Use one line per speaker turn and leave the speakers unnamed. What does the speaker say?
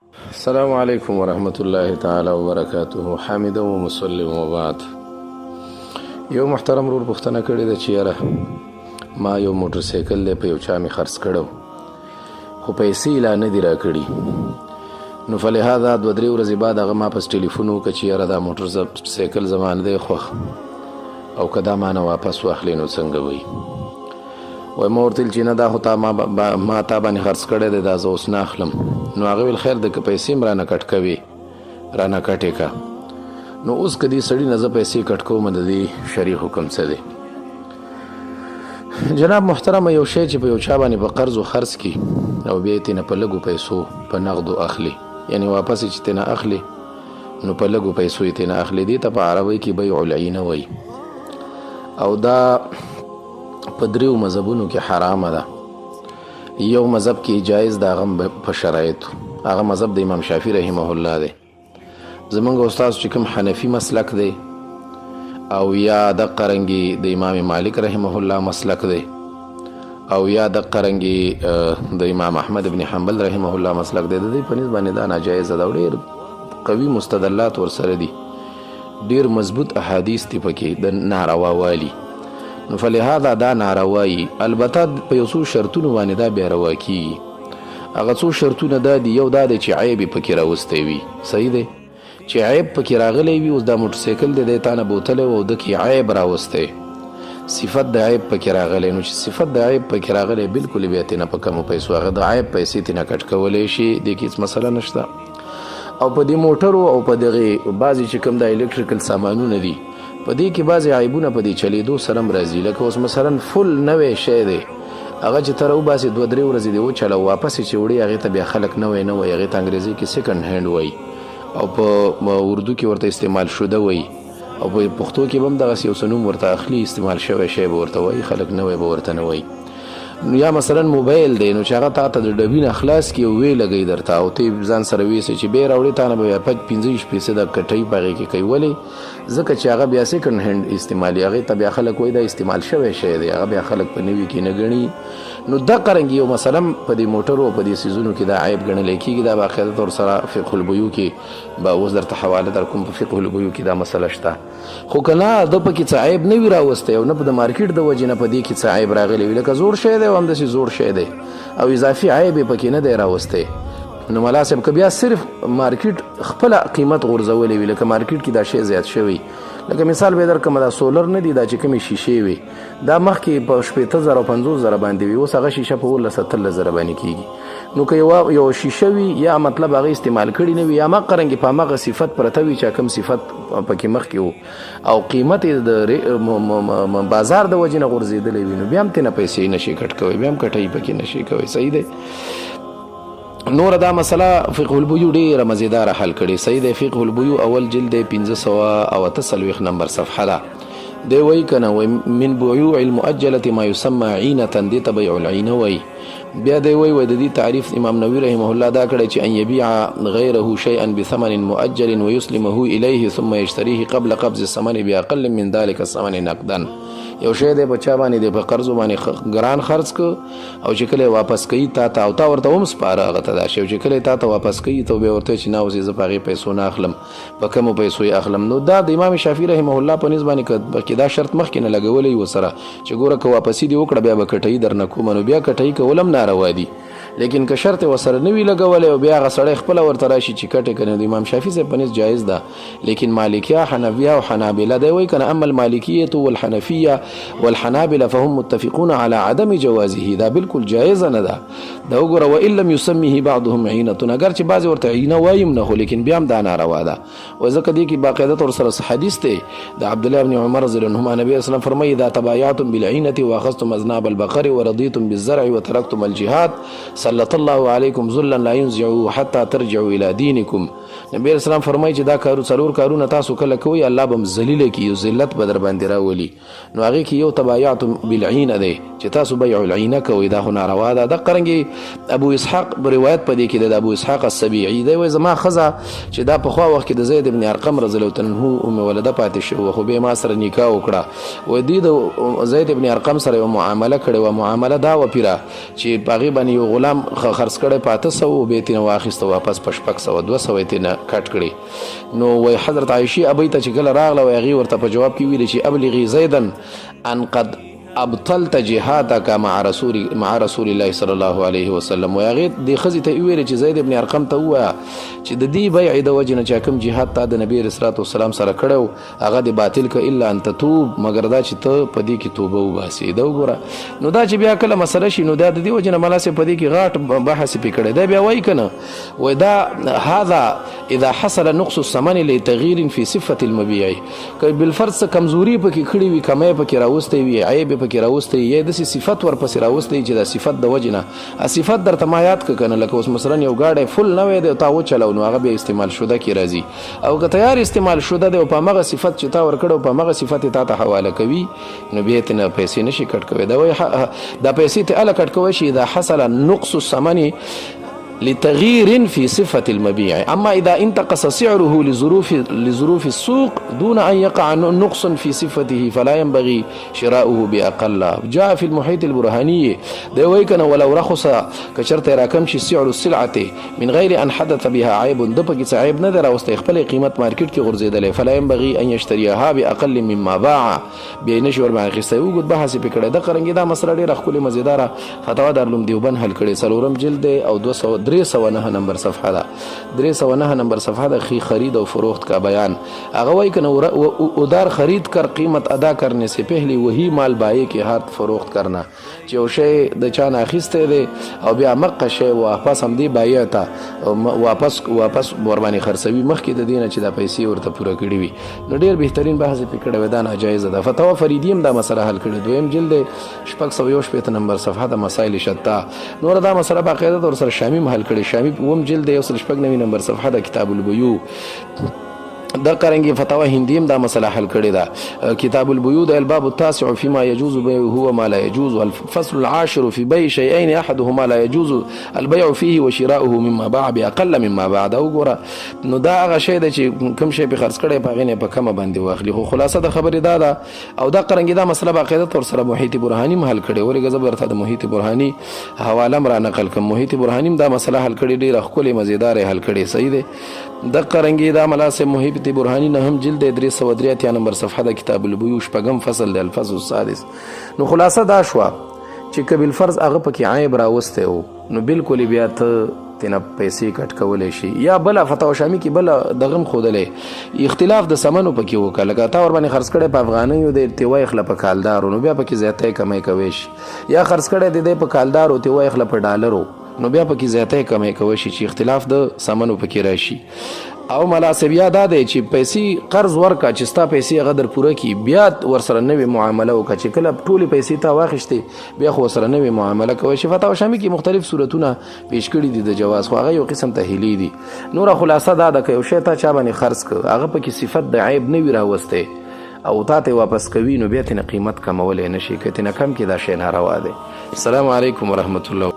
السلام علیکم ورحمت الله تعالی وبرکاته. حامد و مسلم وبعد. یو محترم رور پوښتنه کړې ده چې یاره ما یو موټر سایکل دی په یو چا مې خرڅ کړو خو پیسې لا نه دي راکړي، نو فلهذا 2-3 ورځې بعد هغه ما پس ټلیفون وکړه چې یاره دا موټر سایکل زما نه دی خوښ او که دا ما نه واپس واخلې نو څنګه وي؟ وایي ما ورته ویل چې نه دا خو ما تا باندې خرڅ کړی دی، دا زه اوس نه اخلم. نو هغه ویل خیر دی که پیسې م رانه کټ کوې رانه کټ یې که. نو اوس که دې سړي نه زه پیسې کټ کوم د دې شرعي حکم څه دی؟ جناب محترمه، یو شی چې په یو چا باندې په قرض و خرڅ کي او بیا یې ترېنه په لږو پیسو په نغدو اخلي، یعنې واپس یې چې ترېنه اخلي نو په لږو پیسو یې ترېنه اخلي، دې ته په عربۍ کې بیع العینه وایي. او دا په 3 مذهبونو کې حرامه ده. یو مذهب کې جایز ده، هغه په شرایطو، هغه مذهب د امام شافعي رحمه الله دی. زمونږ استاد چې کوم حنفي مسلک دی او یا دقه رنګې د امام مالک رحمه الله مسلک دی او یا دقه رنګې د امام احمد بن حنبل رحمه الله مسلک دی، د دې په نسبت باندې دا ناجایزه ده او ډېر قوي مستدلات ورسره دي، ډېر مضبوط احادیث دي پکې د ناروا والي. نو فلهذا دا ناروایي، البته په یو څو شرطونو باندې دا بیا روا کیږي. هغه څو شرطونه دا دي، یو دا دی چې عیب یې پکې راوستی وي، صحیح دی چې عیب پکې راغلی وي. اوس دا موټر سایکل دی دی تا نه بوتلی و او ده کې عیب راوستی، صفت د عیب پکې راغلی، نو چې صفت د عیب پکې راغلی بلکل بیا ترېنه په کمو پیسو هغه د عیب پیسې ترېنه کټ کولی شي، دې کې هېڅ مسله نشته. او په دې موټرو او په دغې بعضې چې کوم دا الکتریکل سامانونه دي په دې کې بعضې عیبونه په دې چلیدو سره هم راځي. لکه اوس مثلا فل نوی شی دی، هغه چې ته راوباسې 2-3 ورځې دې وچلو واپس یې چې وړې هغې ته بیا خلک نوی نه وایي، هغې ته انګریزي کې سیکنډ هینډ وایي او په اردو کې ورته استعمال شده وایي او په پښتو کې به هم دغسې یو څه نوم ورته اخلي، استعمال شوی شی به ورته وایي، خلک نوی به ورته نه وایي. یا مثلا موبایل دی، نو چې هغه تا ته د ډبي نه خلاص کړي او ویې لګوي درته او ته ځان سره ویسې چې بیا یې راوړې تا نه به بیا 15 پیسې د کټۍ په هغې کې کوي. ولې؟ ځکه چې هغه بیا سیکنډ هینډ استعمالي، هغې ته بیا خلک وایي دا استعمال شوی شی دی، هغه بیا خلک په نوي کې نه ګڼي. نو دقه رنګ یو مثلا په دې موټرو او په دې څیزونو کې دا عیب ګڼلی کېږي، دا باقاعده طور سره فقه البیوع کې به اوس درته حواله در کوم، په فقه البیوع کې دا مسله شته. خو که نه ده پکې څه عیب نه وي راوستی او نه په د مارکیټ د وجې نه په دې کې څه عیب راغلی وي، لکه زوړ شی دی او همداسې زوړ شی دی او اضافي عیب یې پکې نه دی راوستی، نو ملا صاحب که بیا صرف مارکیټ خپله قیمت غورځولی وي، لکه مارکیټ کې دا شی زیات شوی، لکه مثال به در کومه دا سولر نه دي، دا چې کومې شیشې وي دا مخکې په 80,000 او 50,000 باندې وي، اوس هغه شیشه په 17,000 باندې کېږي. نو که یو شیشه وي یا مطلب هغه استعمال کړي نه وي یا مقه رنګې په همغه صفت پرته وي چې کوم صفت پکې مخکې و او قیمت یې د بازار د وجې نه غورځېدلی وي، نو بیا هم ترېنه پیسې نشي کټ کوئ، بیا هم کټۍ پکې نشي کوئ، صحیح دی. نور دا مسله فقه البیوع ډېره مزیداره حل کړې، صحیح دی. فقه البیوع اول جلد 548 نمبر صفحه ده. دی وایي که نه وایي من بیوع المؤجلة ما یسمى عینة، دې ته بیع العینه وایي. بیا دی وایي د دې تعریف امام نووي رحمه الله دا کړی چې ان یبیع غیره شیئا بثمن مؤجل ویسلمه الیه ثم یشتریه قبل قبض الثمن باقل من ذلك الثمن نقدا. یو شی دی په چا باندې دی په قرضو باندې ګران خرڅ که او چې کله واپس کوي تا ته او تا ورته هم سپاره هغه ته دا شی، چې کله تا ته واپس کوي ته بیا ورته چې نه اوس زه په هغې پیسو نه اخلم، په کمو پیسو یې اخلم. نو دا د امام شافعي رحمه الله په نسبت باندې که دا شرط مخکې نه لګولی ورسره چې ګوره که واپسي دې وکړه بیا به کټۍ در نه کومه، نو بیا کټۍ کول هم ناروا دي. لیکن که شرط ورسره نه وي لګولی او بیا هغه سړی خپله ورته راشي چې کټې که نه، د امام شافعي صاحب په نسبت جایز ده. لیکن مالکیه، حنفیه او حنابله دی وایي که نه اما المالکیة والحنفیه والحنابله فهم متفقون على عدم جوازه، دا بالکل جایزه نه ده. دا وګوره وان لم یسمه بعضهم عینة، اگر چې بعضې ورته عینه وایم نه خو لیکن بیا هم دا ناروا ده. و ځکه دې کې باقاعده طور سره حدیث دی د عبدالله بن عمر رضی الله عنهما، نبی اسلام فرمایي اذا تبایعتم بالعینة واخذتم اذناب البقر ورضیتم بالزرع وترکتم الجهاد سلط الله علیکم ذلا لا ينزعوا حتى ترجعوا الى دینکم. نبی اسلام فرمایي چې دا څلور کارونه تاسو کله کوئ الله به هم ذلیله کړي، ذلت به در باندې راولي. نو هغې کې یو تبایعتم بالعینه دی چې تاسو بیع العینه کوئ، دا خو ناروا ده. دقه رنګې ابو اسحاق روایت په دې کې د ابو اسحاق السبیعي دی وایي زما ښځه چې دا پخوا وخت کې د زید بن ارقم رضی الله عنه ام ولده پاتې شوه خو بیا ما سره نکاح وکړه، وایي دوی د زید بن ارقم سره یوه معامله کړې وه. معامله دا وه پیره چې په هغې باندې یو غلام اسلام خرڅ کړی په 800 به تینه واخیسته واپس په 600 200 تینه کټ کړي نو وای حضرت عائشه ابي ته چې کله راغله وای هغه ورته په جواب کې ویل چې ابلغي زیدن ان قد ابطلت جهادك مع رسول الله صلی الله علیه وسلم وای هغه د خزي ته ویل چې زید ابن ارقم ته وای چې د دې بیع د وجنه چې کوم جهاد ته د نبی رسول الله والسلام سره کړو هغه د باطل ک الا ان تتوب مگر دا چې ته په دې کې توبه وباسي دا وګوره نو دا چې بیا کله مسله شي نو دا د دې وجنه ملاسه په دې کې غاټ بحث پکړه دا بیا وای کنه وای دا هذا اذا حصل نقص الثمن لتغيير في صفه المبيع ک بالفرض کمزوري پکې خړی وي کمای پکې راوستي وي عیب پکې راوستي یا د صفت ورپسې راوستي چې د صفت د وجنه صفت درته ما یاد کنه لکه اوس مثلا یو گاډي فل نه وي د تاو چلو نو هغه به استعمال شوده کی راځي او که تیار استعمال شوده د په مغه صفت چې تا ور کړو په مغه صفت ته حواله کوي نو به ته نه پیسې نشي کټ کوي دا وای د پیسې ته ال کټ کوي شي اذا حصل نقص الثمن لتغيير في صفة المبيع أما إذا انتقص سعره لظروف السوق دون أن يقع نقص في صفته فلا ينبغي شراؤه بأقل جاء في المحيط البرهاني دويكنا ولو رخص كشرط راكمش سعر السلعة من غير أن حدث بها عيب دبك عيب نذر واستقبل قيمة ماركت كي غرزيد له فلا ينبغي أن يشتريها بأقل مما باع بينشور مع خسته وجود بحث بكره ده قرنګي دا مسله ډیره خپل مزیداره فتوا دارالعلوم دیوبند حل کړي سلورم جلد او 309 نمبر صفحه ده 309 نمبر صفحه ده خرید و فروخت کا بیان هغه وای کنه ادار خرید کر قیمت ادا کرنے سے پہلے وہی مال بائے کے ہاتھ فروخت کرنا چې او شی د چا نه اخیسته دی او بیا مقه شی واپس هم دی بایه تا واپس ور باندې خرڅوي مخکې د دینه چې د پیسې ورته پوره کړی وي نو ډیر بهترین بحث پکړه ودا ناجایز ده فتوا فریدیم دا مسله حل کړي دویم جلد 615 نمبر صفحه د مسائل شتا نور دا مسله باقاعده تر سره شامیم حل کړي شامی وم جلد 199 نمبر صفحه د کتاب البیوع دا قرنګي فتاوا هندیم دا مسله حل کړی دا کتاب البیوع الباب التاسع فيما يجوز بيعه وما لا يجوز والفصل العاشر في بيع شيئين احدهما لا يجوز البيع فيه وشراؤه مما باع باقل مما باع دا وګوره نو دا هغه شی د چې کوم شی په خرڅ کړي په غینه په کمه باندې واخلي خو خلاصه د خبرې دا او دا قرنګي دا مسله باقاعده تر سره محیط برهانی حل کړي ورګه زبرته د محیط برهانی حواله مرا نقل کوم محیط برهانی دا مسله حل کړي ډیره خپل مزیدار حل کړي صحیح ده د قرنګي دا ملاسه محیط برهانی نه هم جلد 383 نمبر صفحه د کتاب البیوع شپږم فصل د الفصل السادس نو خلاصه دا شو چې کبل فرض هغه پکې عیب راوسته او نو بالکل بیا ته تینا پیسې کټ کولې شي یا بل فتوا شامی کې بل دغم خودلې اختلاف د سمنو پکې وکړه لکه تا ور باندې خرڅ کړي په افغاني او د تیوای خله په کالدار نو بیا پکې زیاته کمای کوي شي یا خرڅ کړي د په کالدار او تیوای خله په ډالرو نو بیا پکې زیاته کمای کوي شي چې اختلاف د سمنو پکې راشي او مناسب یاد ده چې پیسې قرض ورکا چې ستا پیسې غدر پوره کی بیا ور سره نوې معامله وکړه چې کله ټولې پیسې تا واخیستې بیا خو سره نوې معامله کوي چې فتاوا شامی کې مختلف صورتونه پیش کړي دي د جواز خو هغه یو قسم تحلیلی دي نور خلاصه دا ده چې یو شی تا چا باندې خرڅ ک هغه پکې صفت د عیب نه وی راوسته او تا ته واپس کوي نو بیا ته قیمت کمولې نشي کته نه کم کې دا شی ناروا ده السلام علیکم ورحمت الله